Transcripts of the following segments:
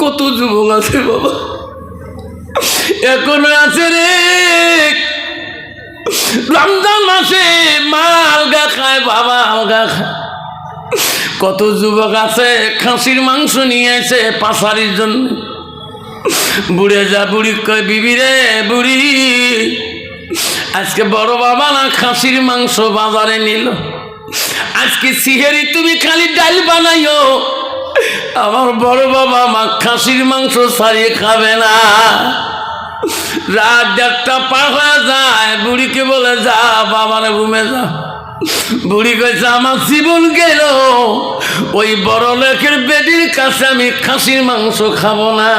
কত যুবক আছে বাবা, এখনো আছে রে। রমজান মাসে মা আলগা খায়, বাবা আলগা খায়। কত যুবক আছে খাসির মাংস নিয়ে এসে পাশারির জন্য। বুড়ে যা বুড়ি কয়, বিবি রে বুড়ি, আজকে বড় বাবা না খাসির মাংস বাজারে নিল, আজকে সিহেরি তুমি খালি ডাল বানাইও, আমার বড় বাবা মা খাসির মাংস ছাড়িয়ে খাবে না। রাত 1:30 পার হয়ে যায়, বুড়িকে বলে যা বাবার রুমে যা। বুড়ি কইছে আমার জীবন গেল, ওই বড় লোকের বেটির কাছে আমি খাসির মাংস খাবো না।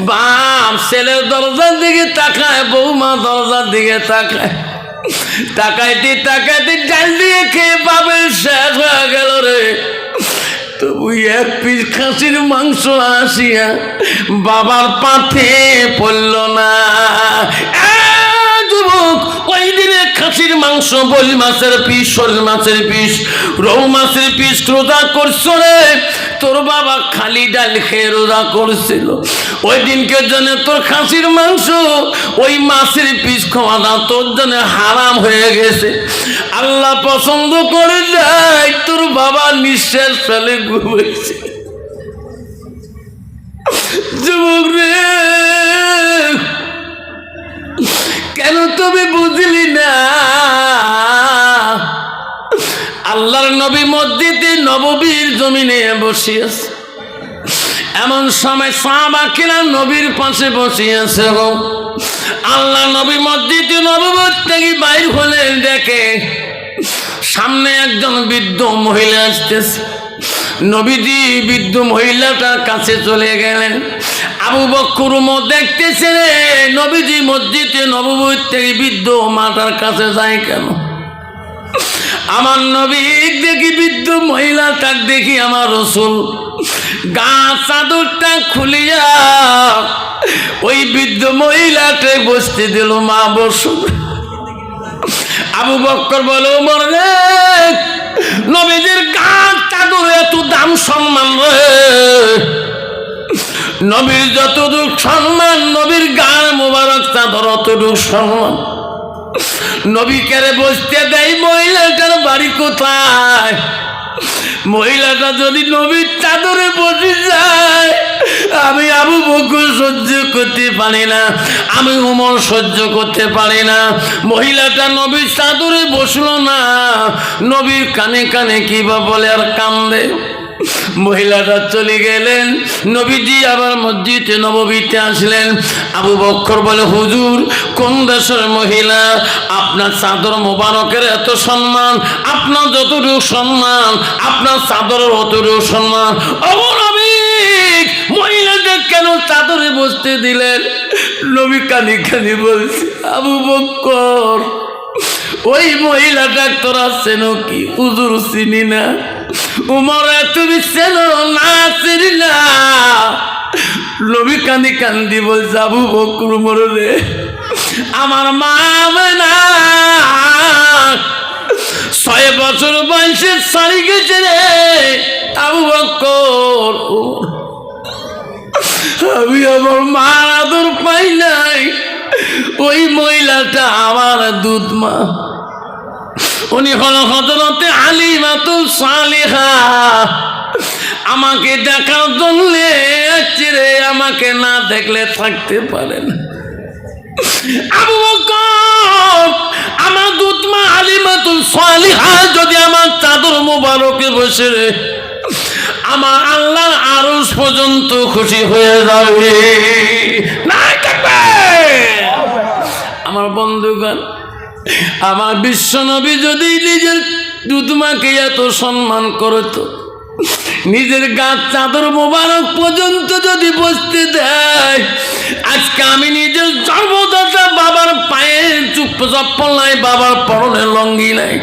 বাপ ছেলের দরজার দিকে তাকায়, বৌমা দরজার দিকে তাকায়, তাকাইতে তাকাইতে ডাল দিয়ে খেয়ে বাপের শেষ হয়ে গেল রে। তবু 1 পিস খাসির মাংস আসিয়া বাবার পাতে পড়ল না। যুবক, ওই দিনে খাসির মাংস, বলি মাছের পিস, শোল মাছের পিস, রৌ মাছের পিস রোজা করছো রে। তোর বাবা খালি ডাল খেয়ে রোজা করছিল। ওই দিনকে জন্য তোর খাসির মাংস, ওই মাছের পিস খাওয়া তোর জন্য হারাম হয়ে গেছে। আল্লাহ পছন্দ করে যায়, তোর বাবা নিঃশ্বাস ফেলে ঘুমাইছে। যুবক রে, কেন তুমি বুঝলি না? আল্লাহর নবী মসজিদে নববীর জমিনে বসিয়েছে। এমন সময় সাহাবা কিরাম নবীর পাশে বসিয়েছে। আল্লাহ নবী মসজিদে নববী থেকে বাইর হলে দেখে সামনে একজন বৃদ্ধ মহিলা আসতেছে। নবীজি বৃদ্ধ মহিলাটার কাছে চলে গেলেন। আবু বকর দেখতেছে রে, নবীজি মসজিদে নববী থেকে বৃদ্ধ মাটার কাছে যায় কেন? আমার নবী দেখি বৃদ্ধ মহিলাটা দেখি আমার রাসূল গা চাদরটা খুলিয়া ওই বৃদ্ধ মহিলাকে বসতে দিল। মা বসো। আবু বকর বলে, ওমর রে, নবীজির গা চাদর এত দাম সম্মান রে, নবীর যতটুক সম্মান, নবীর গার মোবারক চাদর অতটুক সম্মান। নবী কেড়ে বসতে দেয়। মহিলাটার বাড়ি কোথায়? মহিলাটা যদি নবীর চাদরে বসে যায়, আমি আবু বকর সহ্য করতে পারি না, আমি উমর সহ্য করতে পারি না। মহিলাটা নবীর চাদরে বসলো না, নবীর কানে কানে কি বা বলে আর কান্দে। মহিলাটা চলে গেলেন। নবীজি আবার মসজিদে নববীতে আসলেন। আবু বকর বলে, হুজুর কোন দেশের মহিলা? আপনার চাদর মোবারকের এত সম্মান, আপনার যতটুকু সম্মান, আপনার চাদরের অতটুকু সম্মান। ও নবী, মহিলাটা কেন চাদরে বসতে দিলেন? নবী কানি কানি বলছে, আবু বকর, ওই মহিলাটা তোরা চেনো কি? হুজুর চিনি না। উমর, তুমি চেনো না? চিনি না। নবী কান্দি কান্দি বলছে, আবু বকর, উমর রে, আমার মা না 6 বছর বয়সে ছাড়ি গেছে রে আবু বকর। আমি আমার মার আদর পাই নাই। ওই মহিলাটা আমার দুধ মা, উনি হলো হযরতে হালিমাতুস সালিহা। আমাকে দেখার জন্য রে, আমাকে না দেখলে থাকতে পারে না। আবু বকর, আমার দুধ মা হালিমাতুস সালিহা যদি আমার চাদর মোবারকে বসে রে, আমার আল্লাহর আরশ পর্যন্ত খুশি হয়ে যাবে। না থাকবে। আমার বন্ধুগণ, আমার বিশ্ব নবী যদি নিজের দুধ মাকে এত সম্মান করতো, নিজের গাছ চাদর মোবারক পর্যন্ত যদি বসতে দেয়, আজকে আমি নিজের জন্মদাতা বাবার পায়ে চপ্পল নাই, বাবার পরনে লঙ্গি নাই,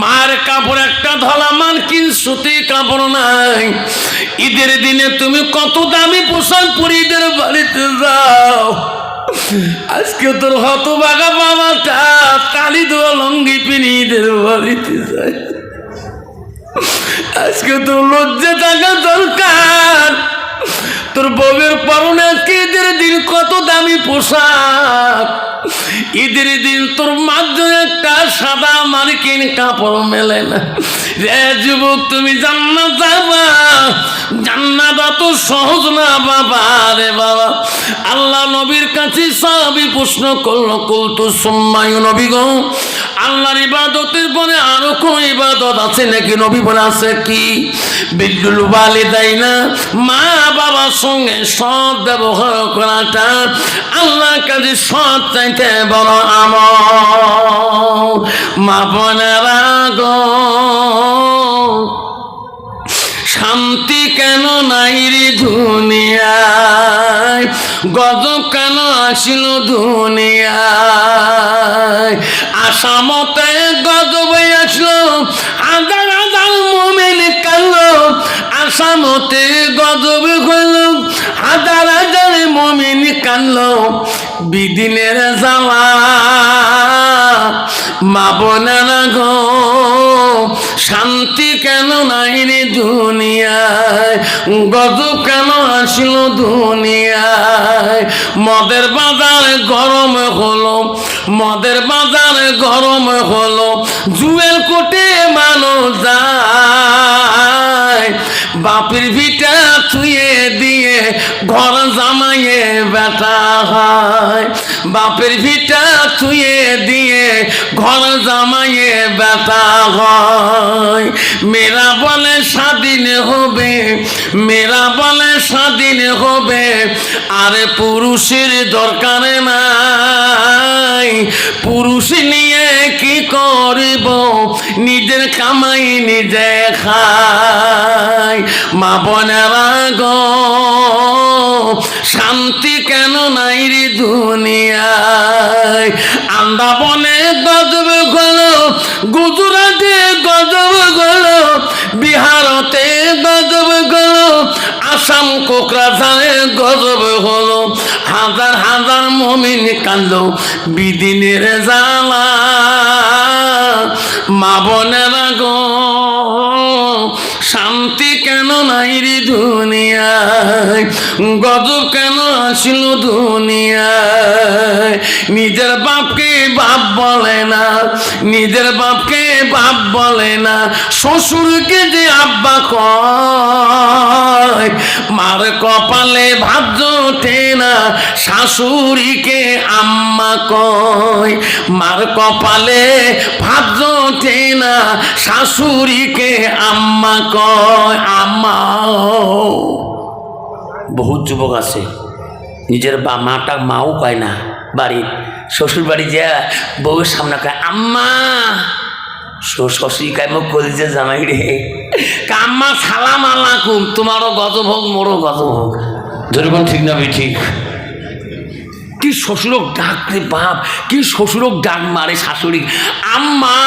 মার কাপড় একটা ধলা মার্কিন সুতি কাপড় নাই। ঈদের দিনে তুমি কত দামি পোশাক পরে ঈদের বাড়িতে যাও, আজকে তোর হতভাগা বাবাটা কালি দোয়া লঙ্গি পিনি ঈদের বাড়িতে যায়। আজকে তোর লজ্জা থাকা দরকার। তোর কত দামি পোশাক, ঈদের দিন তোর মাত্র একটা সাদা মার্কিন কাপড় মেলে না। রে যুবক, তুমি জান্নাত যাবা, জান্নাত অত সহজ না বাবা রে বাবা। আল্লাহ নবীর কাছে সাহাবী প্রশ্ন করলো, কুলতু সুম্মায়ু নবী গো, আল্লাহর ইবাদতের পরে আরো কোন ইবাদত আছে নাকি? নবী বলে, আছে কি? বিদ্যুল ওয়ালিদাইনা, মা বাবার সঙ্গে সৎ ব্যবহার করাটা আল্লাহর কাছে সৎ চাইতে বড় আমল। মা বোনেরা গো, শান্তি কেন নাই রে দুনিয়ায়, গজব কেন আসিল দুনিয়ায়? আসামতে গজবে আসলো, হাজার হাজার মুমিন কাঁদলো। আসামতে গজবে হইল, হাজার হাজার মুমিন কাঁদলো। বিদিনের জ্বালা মা বোনেরা গো, শান্তি কেন নাই রে দুনিয়ায়, গজব কেন আসিল দুনিয়ায়? মদের বাজার গরম হলো, মদের বাজার গরম হলো, জুয়েল কোটে মানুষ যায়। বাপের ভিটা ছুঁয়ে দিয়ে ঘর জামাইয়ে বেটা হয়, বাপের ভিটা ছুঁয়ে দিয়ে ঘর জামাইয়ে বেটা হয়। মেয়েরা বলে স্বাধীন হবে, মেয়েরা বলে স্বাধীন হবে, আরে পুরুষের দরকার নাই। পুরুষ নিয়ে কি করব, নিজের কামাই নিজে খাই। মা বোনেরা গো, শান্তি কেন নাই রে দুনিয়ায়? আন্দাবনে গজব গলো, গুজরাটে গজব গলো, বিহারতে গজব গলো, আসাম কোকরাঝাড়ে গজব হলো। হাজার হাজার মুমিন কাঁদলো বিদিনের জ্বালা। মা বোনেরা গো, শান্তি কেন নাই রে দুনিয়ায়, গজব কেন আসিল দুনিয়ায়? নিজের বাপকে বাপ বলে না, নিজের বাপকে বাপ বলে না, শ্বশুরকে যে আব্বা কয়। মার কপালে ভাত জোটে না, শাশুড়িকে আম্মা কয়। মার কপালে ভাত জোটে না, শাশুড়িকে আম্মা কয়। আম্মা, বহুত যুবক আছে নিজের মাটা মাও কয় না, বাড়ির শ্বশুর বাড়ি যা বউয়ের সামনে কয় আম্মা। শ্বশুর কয় মুখ কলিজে জামাই রে, আম্মা সালাম আলাইকুম, তোমারও গজব হোক মোরও গজব হোক। যেরকম ঠিক না ঠিক? কি শ্বশুরক ডাক রে বাপ, কি শ্বশুরক ডাক মারে শাশুড়ি আম্মা।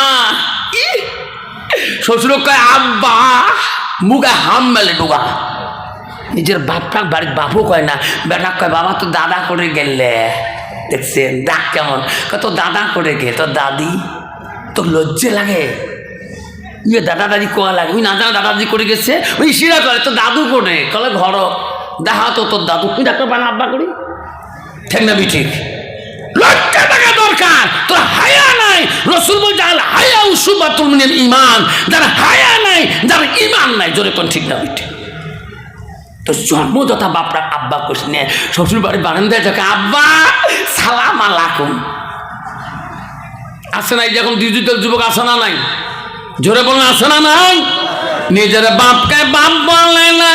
শ্বশুরক কয় আব্বা, মুখে হাম মেলে ঢোকা। নিজের বাপটা বাড়ির বাপও কয় না, বেটা কয় বাবা তো দাদা করে গেলে। দেখছেন ডাক কেমন? তো দাদা করে গে, তোর দাদি, তো লজ্জে লাগে। ইয়ে দাদা দাদি কোয়া লাগে, ওই না জানা দাদা দাদি করে গেছে, ওই শিরা করে তো দাদু করে কলে ঘর দেখা তো তোর দাদু, তুই ডাক্তার বানা আব্বা করি। ঠিক না ঠিক? লজ্জা থাকা দরকার। তোর হায়া নাই, রসুল বলছে আল হায়া উসুবাতুল মিনাল ঈমান। যারা হায়া নাই, যারা ঈমান নাই, জোরে কোন ঠিক না ঠিক? তো জন্মদাতা বাপরা আব্বা করছে নে, শ্বশুর বাড়ির বারান্দায় থাকে আব্বা সালাম আলাইকুম। আসে নাই যখন ডিজিটাল যুবক আসে না নাই? জোরে বলেন আসে না নাই? নিজের বাপকে বাপ বলে না,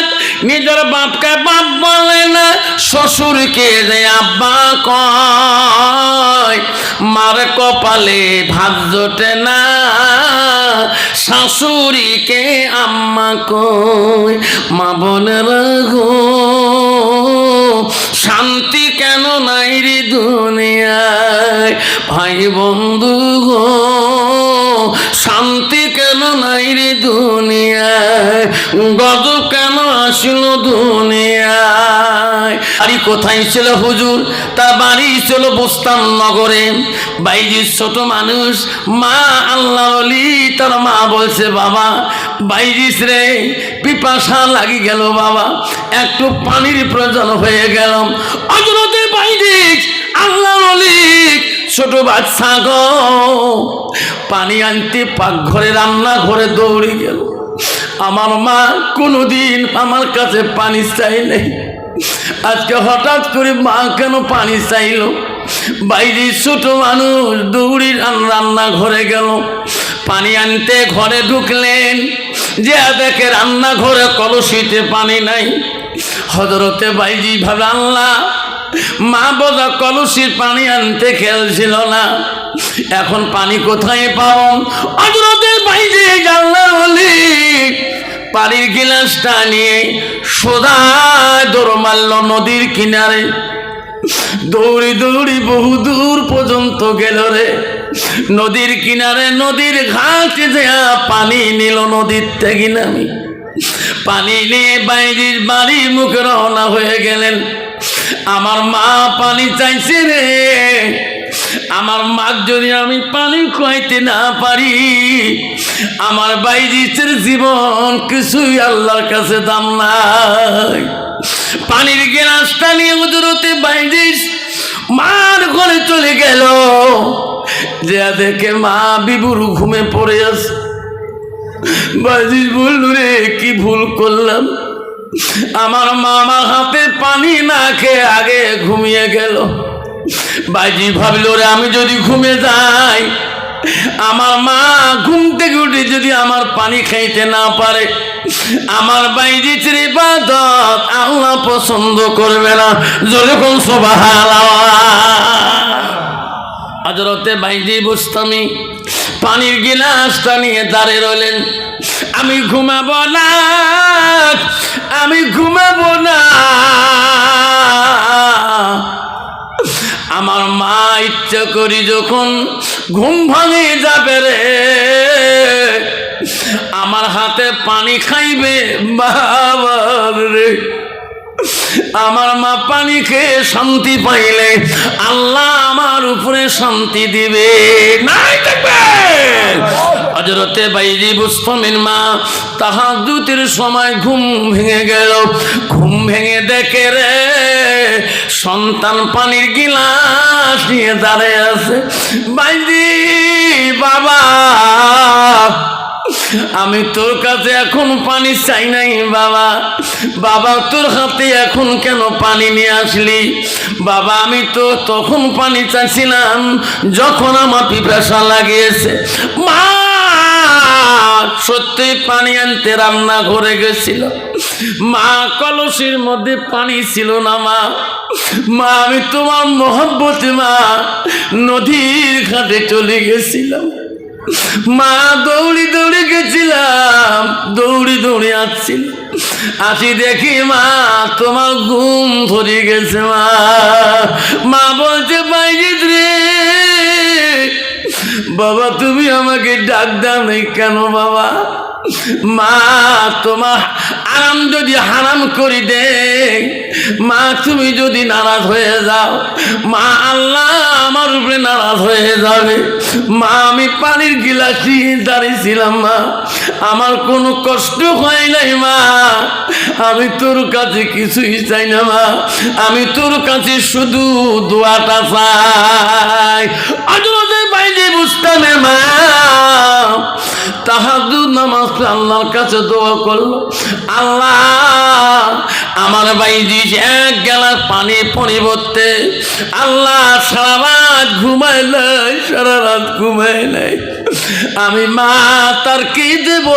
নিজের বাপকে বাপ বলে না, শ্বশুরকে যে আব্বা কয়। মার কপালে ভাত জোটে না, শাশুড়িকে আম্মা কয়। মা বোনেরা গো, শান্তি কেন নাই রে দুনিয়ায়? ভাই বন্ধু গো, শান্তি কেন নাই রে দুনিয়ায়? গজব কেন আসিল দুনিয়ায়? বাড়ি কোথায় ছিল হুজুর? তার বাড়ি ছিল বোস্তান নগরে। বাইজির ছোট মানুষ, মা আল্লাহ ওলি, তার মা বলছে বাবা বাইজিস রে, পিপাসা লাগি গেল বাবা, একটু পানির প্রয়োজন হয়ে গেল। হযরত হজরতে বাইরে আল্লাহ ছোট বাচ্চা গো পানি আনতে পাকঘরে রান্নাঘরে দৌড়ে গেল। আমার মা কোনোদিন আমার কাছে পানি চাই নাই, আজকে হঠাৎ করে মা কেন পানি চাইলো? বাইরে ছোট মানুষ দৌড়ি রান্নাঘরে গেল, পানি আনতে ঘরে ঢুকলেন, যে দেখে রান্নাঘরে কলসিতে পানি নাই। হজরতে বাইজি ভাবে আল্লাহ, মা বোঝা কলসির পানি আনতে খেলছিল না, এখন পানি কোথায় পাও? হজরতে বাইজি আল্লাহ বলি পানির গিলাসটা নিয়ে সোজা দৌড় মারল নদীর কিনারে। দৌড়ি দৌড়ি বহু দূর পর্যন্ত গেল রে, নদীর কিনারে নদীর ঘাটে যা পানি নিল, নদীর থেকে নামি পানি নিয়ে বাইরের বাড়ির মুখে রওনা হয়ে গেলেন। আমার মা পানি চাইছে রে, আমার মা যদি আমি পানি খাইতে না পারি, আমার বাইরের জীবন কিছুই আল্লাহর কাছে দাম নাই। পানির গ্লাসটা নিয়ে হজরতে বাইরে মার ঘরে চলে গেল, যে দেখে মা বিবুর ঘুমে পড়ে আছে। বাইজিস বলল রে কি ভুল করলাম, আমার মামা হাতে পানি না খেয়ে আগে ঘুমিয়ে গেল। বাইজি ভাবল রে আমি যদি ঘুমে যাই, আমার মা ঘুম থেকে উঠে যদি আমার পানি খাইতে না পারে, আমার বাইজির ইবাদত আল্লাহ পছন্দ করবে না। যখন সুবহানাল্লাহ। হযরতে বাইজি বুস্তামি পানির গিলাসটা নিয়ে দাঁড়িয়ে রইলেন। আমি ঘুমাবো না, আমি ঘুমাবো না। আমার মা ইচ্ছা করি যখন ঘুম ভাঙে যাবে রে, আমার হাতে পানি খাইবে বাবা রে। আমার মা পানি খেয়ে শান্তি পাইলে আল্লাহ আমার উপরে শান্তি দিবে। নাই দেখবেন হযরতে বাইজি বুস্তামির মা তাহাজ্জুদের সময় ঘুম ভেঙে গেল। ঘুম ভেঙে দেখে রে সন্তান পানির গিলাস নিয়ে দাঁড়িয়ে আছে। বাইজি বাবা, আমি তোর কাছে এখন পানি চাই নাই বাবা। বাবা তোর হাতে এখন কেন পানি নিয়ে আসলি? বাবা আমি তো তখন পানি চাইছিলাম যখন আমার পিপাসা লাগিয়েছে। মা সত্যি পানি আনতে রান্না ঘরে গেছিল, মা কলসির মধ্যে পানি ছিল না। মা আমি তোমার মহব্বতে মা নদীর ঘাটে চলে গেছিলাম। মা দৌড়ি দৌড়ি গেছিলাম, দৌড়ি দৌড়ি আসছিল, আসি দেখি মা তোমার ঘুম ধরে গেছে। মা বলছে বাইজিৎ রে বাবা তুমি আমাকে ডাক দাও নাই কেন বাবা? মা তোমার আরাম যদি হারাম করে দে, মা তুমি যদি নারাজ হয়ে যাও, মা আল্লাহ আমার উপরে নারাজ হয়ে যাবে। মা আমি পানির গিলাস নিয়ে দাঁড়িয়েছিলাম, মা আমার কোনো কষ্ট হয় নাই। মা আমি তোর কাছে কিছুই চাই না মা, আমি তোর কাছে শুধু দোয়াটা চাই। হযরতে বাইজি বুস্তামি মা তাহাজ্জুদ নামাজ আল্লাহর কাছে দোয়া করলো, আল্লাহ আমার বাইজি এক গ্লাস পানি পরিবর্তে আল্লাহ সারা রাত ঘুমায় নাই, সারা রাত ঘুমায় নাই। আমি মা তার কি দেব?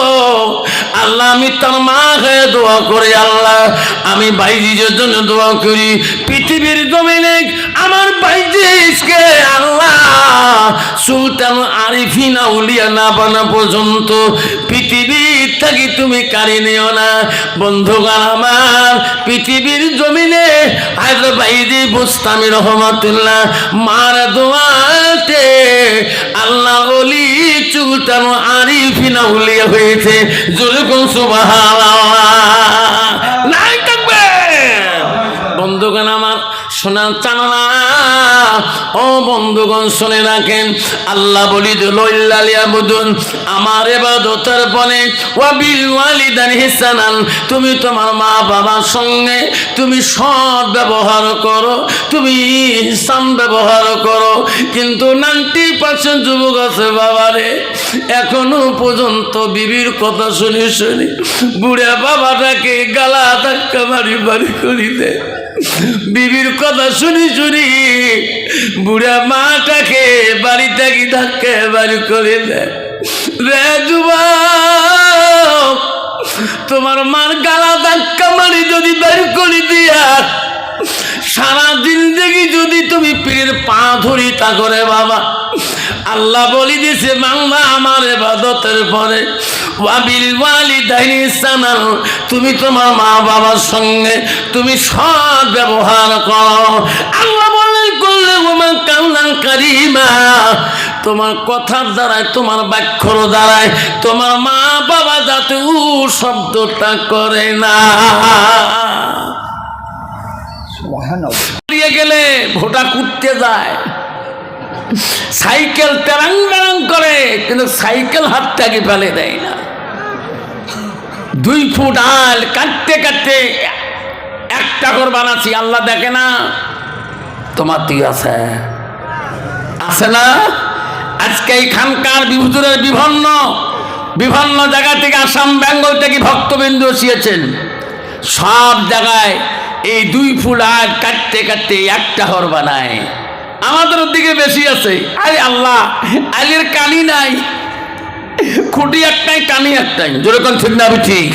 আল্লাহ আমি তার মা হয়ে দোয়া করি। আল্লাহ আমি বাইজির জন্য দোয়া করি, পৃথিবীর জমিনে আমার বাইজিকে আল্লাহ সুলতান আরিফিন আউলিয়া না বানা পর্যন্ত পৃথিবীর থেকে তুমি কারি নিও না। বন্ধুগণ আমার পৃথিবীর জমিনে হযরত বাইজি বুস্তামি রহমাতুল্লাহ মার দোয়াতে আল্লাহ ওলি সুলতান আরিফিন আউলিয়া হয়েছে। যখন সুবহানাল্লাহ। নাই থাকবে বন্ধুগণ আমার শোনা চানা ও বন্ধুগণ শুনে রাখেন আল্লাহ বলি দিলুন আমার ইবাদতের পরে ওয়াবিল ওয়ালিদাইনি ইহসানান তুমি তোমার মা বাবার সঙ্গে তুমি সৎ ব্যবহার করো তুমি ইহসান ব্যবহার করো কিন্তু 90% যুবক আছে বাবারে এখনো পর্যন্ত বিবির কথা শুনে শুনে বুড়া বাবাটাকে গালা ধাক্কা বাড়ি বাড়ি করি দেয় বিবির কথা শুনি শুনি বুড়া মাটাকে বাড়ি থেকে ধাক্কা বাড়ি করে দেয় রে যুবক তোমার মার গালা ধাক্কা মারি যদি বাড়ি করে দিয়া সারা জিন্দেগি যদি তুমি পীরের পা ধরি তা করে বাবা আল্লাহ বলি দিছে বাংলা আমার ইবাদতের পরে ওয়াবিল ওয়ালিদাইনি ইহসানান তুমি তোমার মা বাবার সঙ্গে তুমি সৎ ব্যবহার করো আল্লাহ বলেন করলে ওমা কাউলান কারীমা তোমার কথার দ্বারায় তোমার বাক্যর দ্বারায় তোমার মা বাবা যাতে উ শব্দটা করে না দিয়ে গেলে ভোটা কুটতে যায় সাইকেল তেরাং তেরাং করে কিন্তু সাইকেল হাত থেকে ফেলে দেয় না 2 ফুট আল কাটতে কাটতে একটা ঘর বানাচ্ছি আল্লাহ দেখে না তোমার তুই আছে না আজকে এইখানকার হুজুরের বিভিন্ন জায়গা থেকে আসাম বেঙ্গল থেকে ভক্তবিন্দু এসেছেন সব জায়গায় এই 2 ফুট আল কাটতে কাটতে একটা ঘর বানায় আমাদের দিকে বেশি আছে আরে আল্লাহ আলের কানি নাই খুঁটি একটাই কানি একটাই যেরকম ঠিক না ঠিক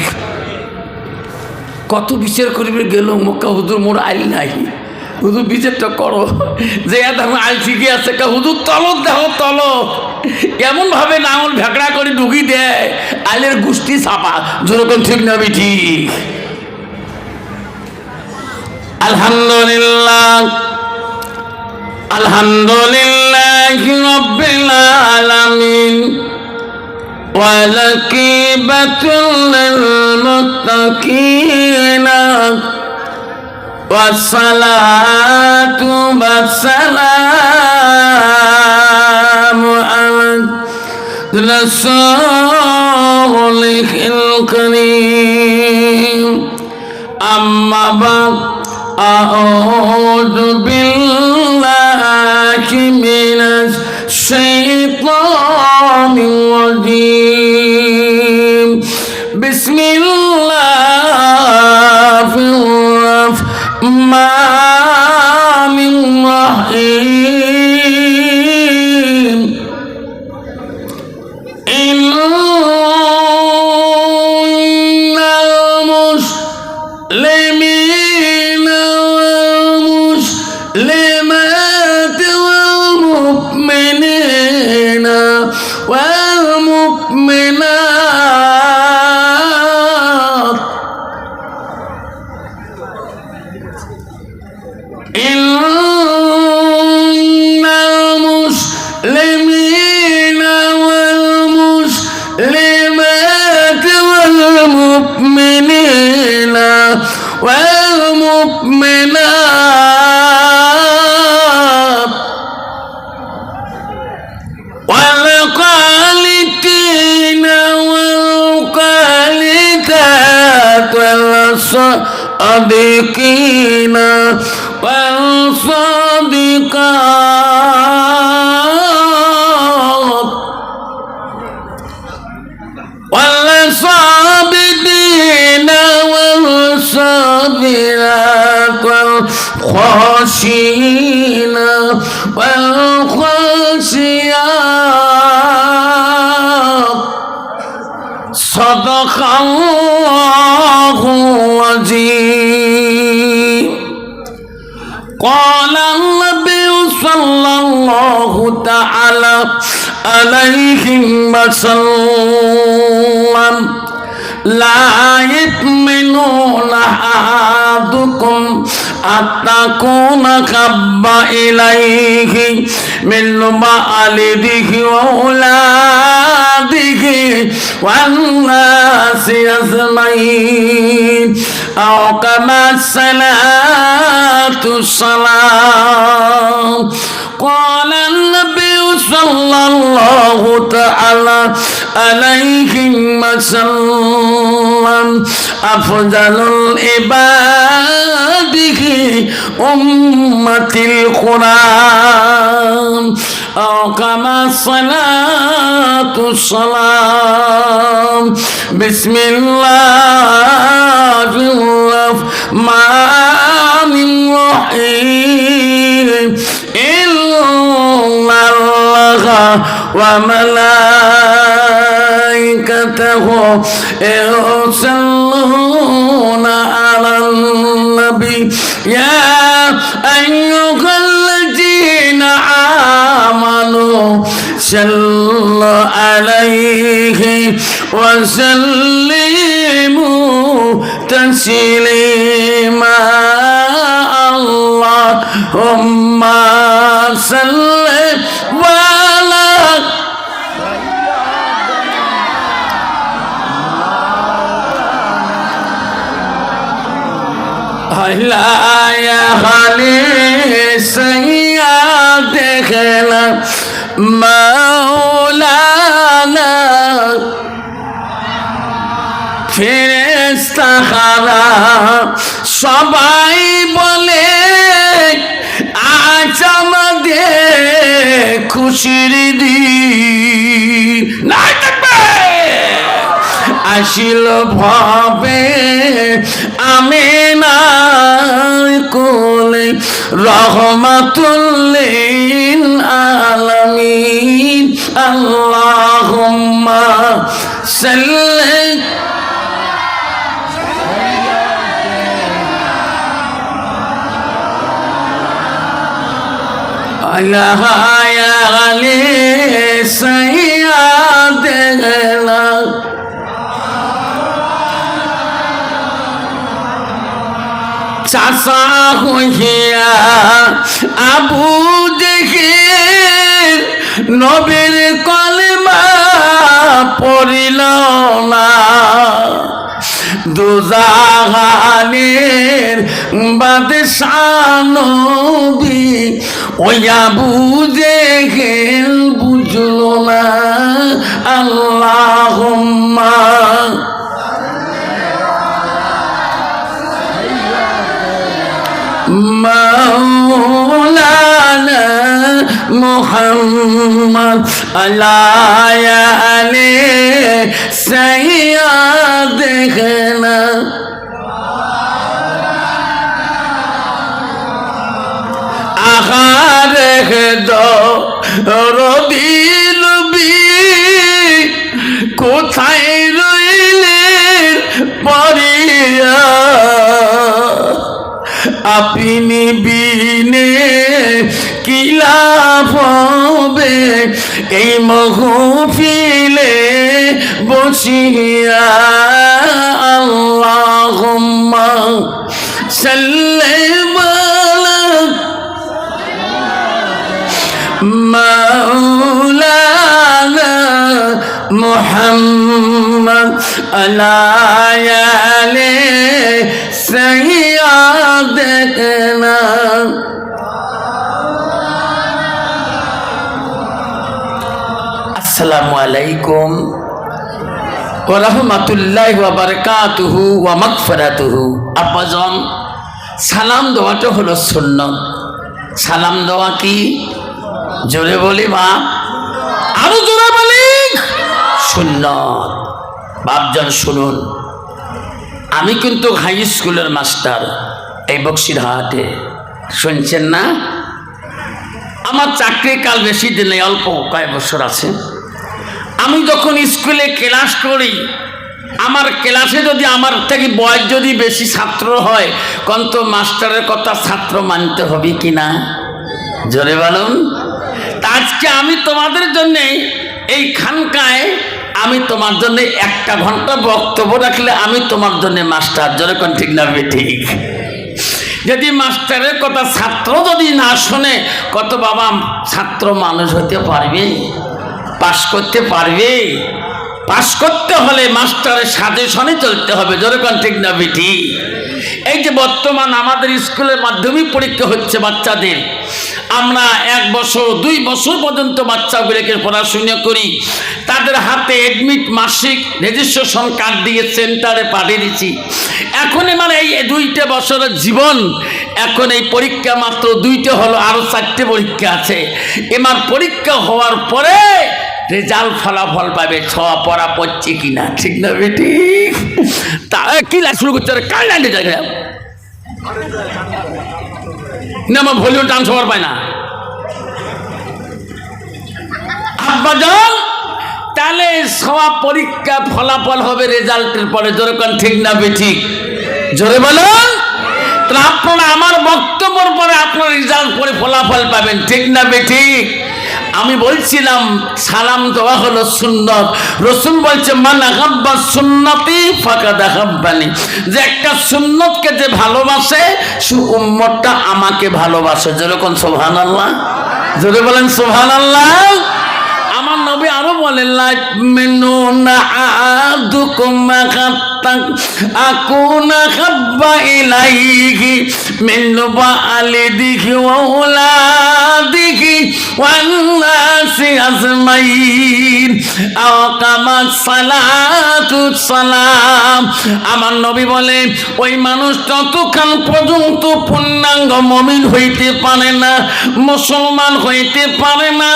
কত বিচার করিবে গেল মক্কা হুজুর মোর আইল নাই হুজুর বিচারটা করো যে দেখো আইল ঠিকই আছে হুজুর তলক দেখো তলক এমন ভাবে নাঙল ভেকড়া করে ঢুকি দেয় আইলের গুষ্টি ছাপা যেরকম ঠিক না ঠিক আলহামদুলিল্লাহ আলহামদুলিল্লাহি রাব্বিল আলামিন ওয়ালাকিবাতুল লিল মুত্তাকিন ওয়াসসালাতু ওয়াসসালামু আলা রাসূলিল কারীম আম্মা বা'দ আউযু বিল্লাহি মিনাশ শাইতানির রাজীম বিসমিল্লাহির রাহমানির রাহিম ইন্নাল মুসলিমিনা ওয়াল মুসলিমাতি ওয়াল মুমিনিনা ওয়াল মুমিনাত ইন্নাল মুসলিমিনা ওয়াল মুসলিমাতি ওয়াল মুমিনিনা ওয়াল মুমিনাত ওয়াল কানিতিনা ওয়াল কানিতাত ওয়াল সাদিকিনা ওয়াল সাদিকাত ওয়াল সাবিরিনা ওয়াল সাবিরাত ওয়াল খাশিনা ওয়াল খাশিয়াত সাদাকাল্লাহু আযীম قال النبي صلى الله تعالى عليه وسلم لا يؤمنون أحدكم أتكون خب إليه من والده وأولاده والناس أجمعين أو كما الصلاة السلام قال النبي صلى الله تعالى عليه وسلم أفضل العباد أمة القرآن أو كما الصلاة السلام بسم الله الرحمن الرحيم إن الله وملائكته يصلون على النبي يا أيها الذين آمنوا صلوا عليه وسلموا تسليما اللهم صل وعلى لا يا خليل سيادنا مولانا ফেরেশতারা সবাই বলে আজ আমাদের খুশির দিন না থাকবে আসিল ভাবে আমিনার কোলে রহমাতুল্লিল আলামিন আল্লাহুম্মা সাল্লি আলা ইয়া আলী সাইয়্যিদানা চাচা হইয়া আবু জেহেল নবীর কলেমা পড়িল না দুজাহানের বাদশাহ নবী ওই আবু জেহেল বুঝল না আল্লাহুম্মা مولانا محمد على آله سيدنا আহার দো রবি নবী কোথায় রইলেন পরিয়া আপনি বিনে কি লাভ হবে এই মাহফিলে বসিয়া আল্লাহুম্মা সাল্লি আলা মাওলানা মুহাম্মদ আলা আলি সাইয়্যিদানা আসসালামু আলাইকুম ওয়া রাহমাতুল্লাহি ওয়া বারাকাতুহু ওয়া মাগফিরাতুহু। আব্বাজান, সালাম দেওয়াটা হলো সুন্নাত। সালাম দেওয়া কি? জোরে বলি বাপ, আরো জোরে বলি সুন্নাত। বাপজান শুনুন, আমি কিন্তু হাই স্কুলের মাস্টার এই বক্সিরহাটে, শুনছেন না? আমার চাকরি কাল বেশি দিন নেই, অল্প কয়েক বছর আছে। আমি যখন স্কুলে ক্লাস করি, আমার ক্লাসে যদি আমার থেকে বয়স যদি বেশি ছাত্র হয়, কন্ত মাস্টারের কথা ছাত্র মানতে হবে কি না? জোরে বলুন। আজকে আমি তোমাদের জন্যে এই খানকায় আমি তোমার জন্য 1 ঘন্টা বক্তব্য রাখলে আমি তোমার জন্য মাস্টার। জোরে কোন ঠিক না ঠিক? যদি মাস্টারের কথা ছাত্র যদি না শোনে, কত বাবা ছাত্র মানুষ হতে পারবে? পাশ করতে পারবে? পাশ করতে হলে মাস্টারের সাজেশনে চলতে হবে। জোরে কোন ঠিক না ঠিক? এই যে বর্তমান আমাদের স্কুলের মাধ্যমিক পরীক্ষা হচ্ছে বাচ্চাদের, আমরা 1 বছর 2 বছর পর্যন্ত বাচ্চাগুলোকে পড়াশোনা করি, তাদের হাতে অ্যাডমিট মাসিক রেজিস্ট্রেশন কার্ড দিয়ে সেন্টারে পাঠিয়ে দিচ্ছি। এখন মানে এই 2টা বছরের জীবন, এখন এই পরীক্ষা মাত্র 2টা হলো, আরও 4টে পরীক্ষা আছে। এবার পরীক্ষা হওয়ার পরে রেজাল্ট ফলাফল পাবে, ছোঁয়া পড়া পড়ছে কিনা, ঠিক না বেটি? তা কি লাগ শুরু করতে হবে, কার লাইনে যাবে না, আমার ভলিউম ট্রান্সফার পায় না আব্বাজান। তাহলে সব পরীক্ষা ফলাফল হবে রেজাল্টের পরে, যেরকম ঠিক না বেঠিক, জোরে বলুন। আপনারা আমার বক্তব্যের পরে আপনার রেজাল্ট পরে ফলাফল পাবেন, ঠিক না বেঠিক? আমি বলছিলাম সালাম দেওয়া হলো সুন্নত। রসুল বলছে মান আহাব্বা সুন্নতি ফাকাদ আহাব্বানি, যে একটা সুন্নতকে যে ভালোবাসে সে উম্মতটা আমাকে ভালোবাসে। যেরকম সুবহানাল্লাহ, জোরে বলেন সুবহানাল্লাহ। আমার নবী আরো বলেন লা মিনুনা আদুকুম আকুনা হাব্বা ইলাইহি মিন ওয়ালিদিহি ওয়া আওলাদিহি ওয়ান নাসি আজমাইন আও কামা সালাতু সালাম। আমার নবী বলে ওই মানুষ ততক্ষণ পর্যন্ত পূর্ণাঙ্গ মুমিন হইতে পারে না, মুসলমান হইতে পারে না,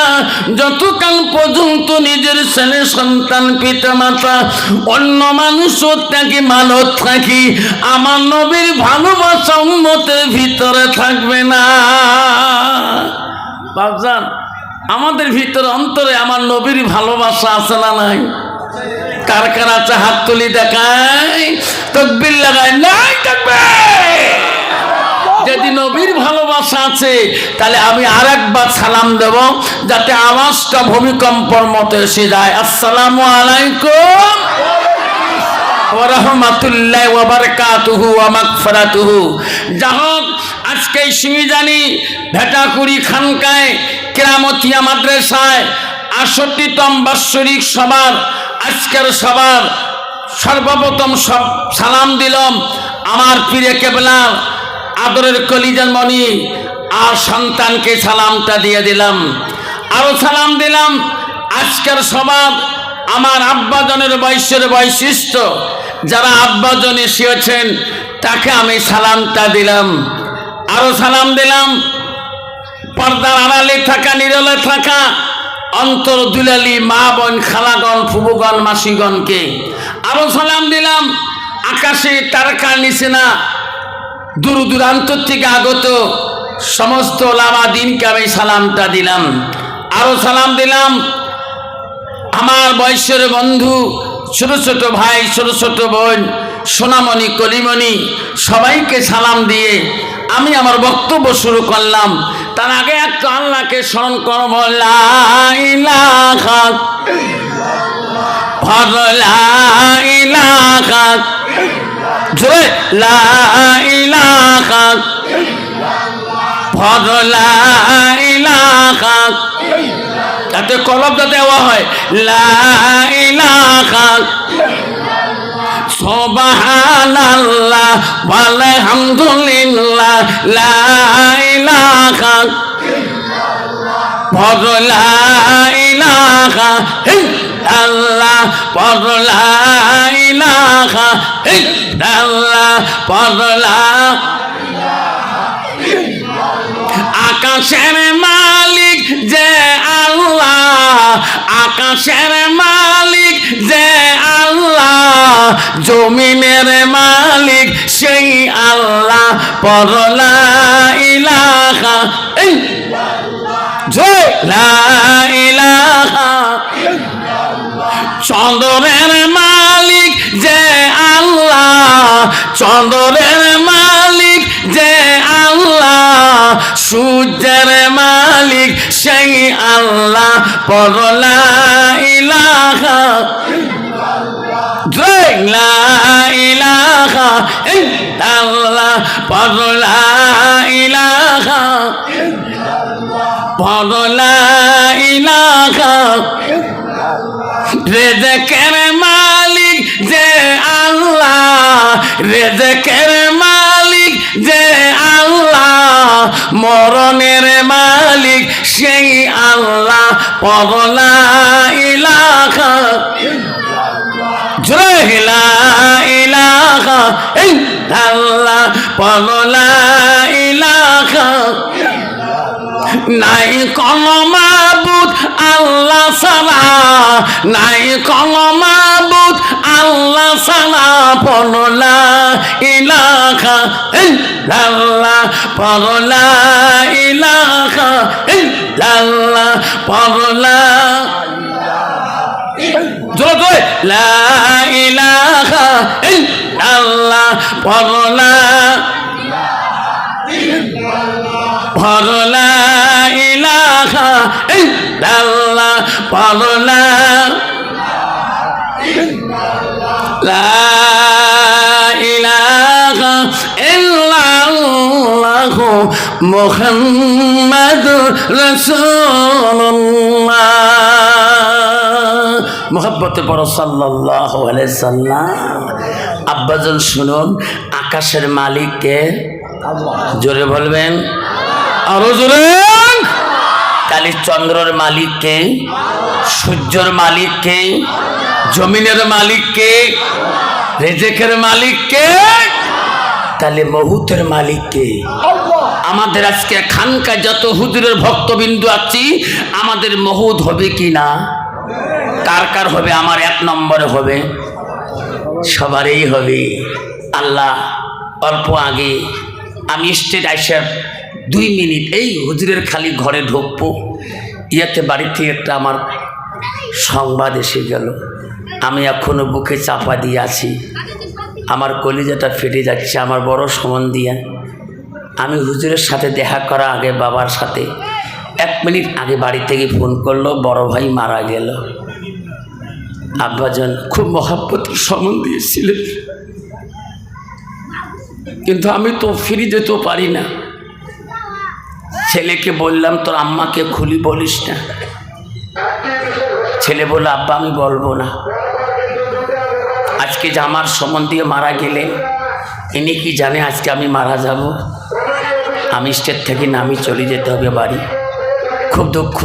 যতক্ষণ পর্যন্ত নিজের ছেলে সন্তান পিতা মাতা অন্য মানুষও তাকে ভালো থাকি আমার নবীর ভালোবাসা উম্মতের ভিতরে থাকবে না। বাপজান, আমাদের ভিতরে অন্তরে আমার নবীর ভালোবাসা আছে না নাই? কার কার আছে হাত তুলি দেখায়, তাকবীর লাগায়, নাই তাকবীর। যদি নবীর ভালোবাসা আছে তাহলে আমি আরেকবার সালাম দেব, যাতে আওয়াজটা ভূমিকম্পর মতো এসে যায়। আসসালামু আলাইকুম ওয়া রাহমাতুল্লাহি ওয়া বারাকাতুহু ওয়া মাগফিরাতুহু। যাহোক আজকে সিমিজানি ভেটাকুড়ি খানকায় কেরামতিয়া মাদ্রাসায় 68তম বাৎসরিক সভার আজকের সভার সর্বপ্রথম সব সালাম দিলাম আমার পীরে কেবলা আদরের কলিজার মণি আর সন্তানকে সালামটা দিয়ে দিলাম। আরো সালাম দিলাম আজকের সভা আমার আব্বাজনের বয়সের বৈশিষ্ট্য, যারা আব্বাজন এসেছেন তাকে আমি সালামটা দিলাম। আরো সালাম দিলাম পর্দার আড়ালে থাকা, নিরলে থাকা অন্তর দুলালি মা বোন, খালাগণ, ফুবুগণ, মাসিগণকে। আরো সালাম দিলাম আকাশে তারকার নিচে না দূর দূরান্ত থেকে আগত সমস্ত ওলামা দিনকে আমি সালামটা দিলাম। আরো সালাম দিলাম আমার বয়সের বন্ধু, ছোট ছোট ভাই, ছোট ছোট বোন, সোনামণি, কলিমণি, সবাইকে সালাম দিয়ে আমি আমার বক্তব্য শুরু করলাম। তার আগে একটু আল্লাহকে স্মরণ করব। লা ইলাহা ইল্লাল্লাহ, লা ইলাহা জোরে, লা ইলাহা ইল্লাল্লাহ, লা ইলাহা, যাতে কলবটা দেওয়া হয়, লা ইলাহা সুবহানাল্লাহ ওয়ালহামদুলিল্লাহ, লা ইলাহা ইল্লাল্লাহ, লা ইলাহা ইল্লাল্লাহ, লা ইলাহা ইল্লাল্লাহ। আকাশের মালিক যে আল্লাহ, আকাশের মালিক যে আল্লাহ, জমিনের মালিক সেই আল্লাহ, লা ইলাহা জয়, লা ইলাহা। চন্দ্রের মালিক যে আল্লাহ, চন্দ্রের মালিক যে আল্লাহ, সূর্যের মালিক সেই আল্লাহ, লা ইলাহা জয়, লা ইলাহা ইল্লাল্লাহ, লা ইলাহা লা ইলাহা। রেজেকের মালিক যে আল্লাহ, রেজেকের মালিক পরনের মালিক সেই আল্লাহ, পরলা ইলাহা জোরে লা ইলাহা ইল্লাল্লাহ, পরলা ইলাহা নাই কোনো মাবুদ আল্লাহ ছাড়া, নাই কোনো মাবুদ আল্লাহ ছাড়া, পরলা ইলাহা ইল্লাল্লাহ, পরলা ইলাহা ইল্লাল্লাহ, পরলা জোরে লা ইলাহা ইল্লাল্লাহ, পরলা পরলা ইলাহা ইল্লাল্লাহ, পরলা লা ইলাহা ইল্লাল্লাহ মুহাম্মাদুর রাসূলুল্লাহ। মোহাব্বতে পড়ো সাল্লাল্লাহু আলাইহি সাল্লাম। আব্বাজান শুনুন, আকাশের মালিক কে? জোরে বলবেন, আরো জোরে। কালী চন্দ্রের মালিক কে? সূর্যের মালিক কে? জমিনের মালিক কে? রেজেকের মালিক কে? তাহলে মহুতের মালিক কে? আমাদের আজকে খানকা যত হুজুরের ভক্তবিন্দু আছি, আমাদের মহুদ হবে কি না? কার কার হবে? আমার এক নম্বরে হবে, সবারই হবে। আল্লাহ অল্প আগে আমি স্টেট আইসা 2 মিনিট এই হুজুরের খালি ঘরে ঢুকবো, ইয়াতে বাড়ি থেকে একটা আমার সংবাদ এসে গেল। আমি এখনো বুকে চাপা দিয়ে আছি, আমার কলিজাটা ফেটে যাচ্ছে, আমার বড় সমন দিয়া। আমি হুজুরের সাথে দেখা করা আগে বাবার সাথে 1 মিনিট আগে বাড়ি থেকে ফোন করলো, বড় ভাই মারা গেল। আব্বাজান খুব মহাব্বতের সমন দিয়েছিলেন, কিন্তু আমি তো ফিরে যেতেও পারি না। ছেলেকে বললাম তোর আম্মাকে খুলি বলিস না। ছেলে বলল আব্বা আমি বলবো না। আজকে যে আমার সমন দিয়ে মারা গেলে ইনি কি জানে আজকে আমি মারা যাব? আমি স্টেট থেকে নামি চলে যেতে হবে বাড়ি। খুব দুঃখ।